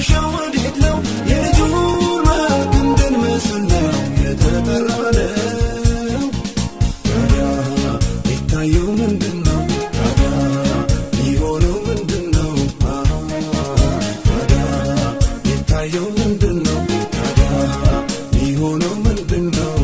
አድራሻው ወዴት ነው? የልጁን መልክ እንድንመስል ነው የተጠራነው። ታዲያ የሚታየው ምንድነው? ታዲያ የሚሆነው ምንድነው? ታዲያ የሚታየው ምንድነው? ታዲያ የሚሆነው ምንድነው?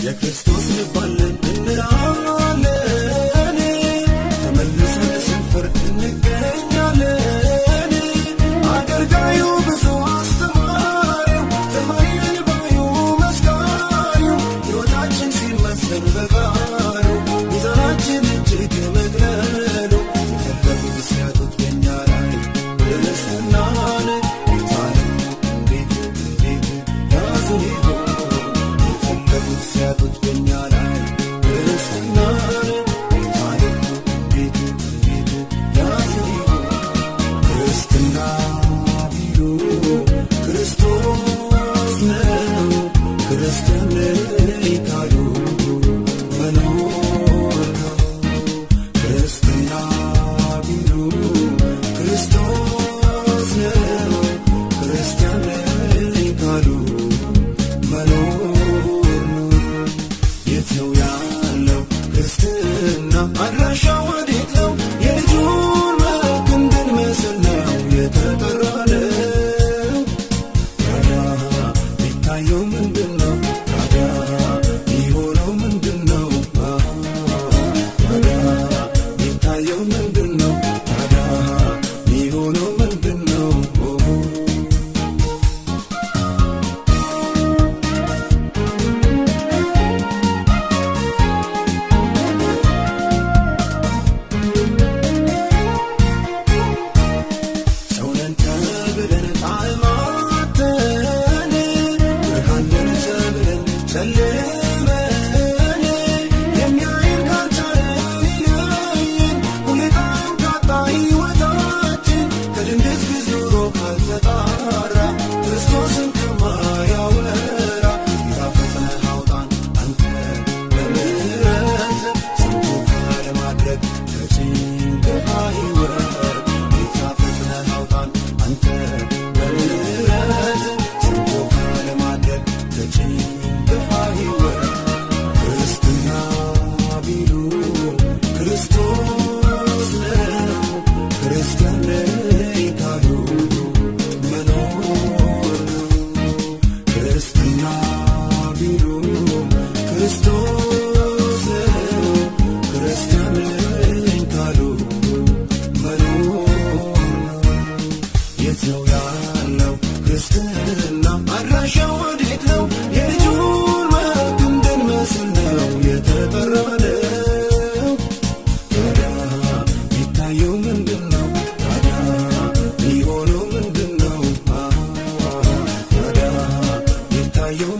የክርስቶስ ልብ አለን እንላለን፣ ተመልሰን ስንፈርድ እንገኛለን። አገልጋዩ ብዙ አስተማሪው፣ ተማሪን ባዩ መስካሪው፣ ሕይወታችን ሲመዘን በቃሉ፣ ሚዛናችን እጅግ መግነኑ፣ የፈለጉት ሲያጡት በእኛ ላይ ክርስትናን ጌታን እንዴት ያዙን ይሆን? ሲያጡት በእኛ ላይ ክርስትናን ጌታን እንዴት ያዙን ይሆን? ክርስትና ቢሉ ክርስቶስ ነው፣ ክርስቲያን ነኝ ካሉ መኖር ነው። ክርስትና ቢሉ ክርስቶስ ነው፣ ክርስቲያን ነኝ ካሉ መኖር ነው። የት ነው ያለው ክርስትና? አድራሻው ወዴት ነው? የልጁን መልክ እንድንመስል ነው የተጠራነው። ታዲያ የሚታየው ምንድነው? ታዲያ የሚሆነው ምንድነው? ታዲያ የሚታየው ምንድነው? ታዲያ የሚሆነው ምንድነው? ሰውነን ተብለን ጣዕማተን፣ ብርሃን ነን ተብለን ጨልመን፣ የሚያየን ካልቻለ ሊለየን፣ ሁኔታን ካጣ ሕይወታችን፣ ከድንግዝግዝ ኑሮ ካልተጣራ፣ ክርስቶስን ከማያወራ፣ ጌታ ፈጥነህ አውጣን አንተ በምሕረት፣ ሰምቶ ካለማድረግ ከጭንቀት ሕይወት፣ ጌታ ፈጥነህ አውጣን አንተ በምሕረት፣ ሰምቶ ካለማድረግ ከጭንቀት ሕይወት። ክርስትና ቢሉ ክርስቶስ ነው፣ ክርስቲያን ነኝ ካሉ መኖር ነው። ክርስትና ቢሉ ክርስቶስ ነው፣ ክርስቲያን ነኝ ካሉ መኖር ነው። የት ነው ያለው ክርስትና? አድራሻው ወዴት ነው? የልጁን መልክ እንድንመስል ነው የተጠራነው። ታዲያ የሚታየው ምንድነው? ታዲያ የሚሆነው ምንድነው? ታዲያ የሚታየው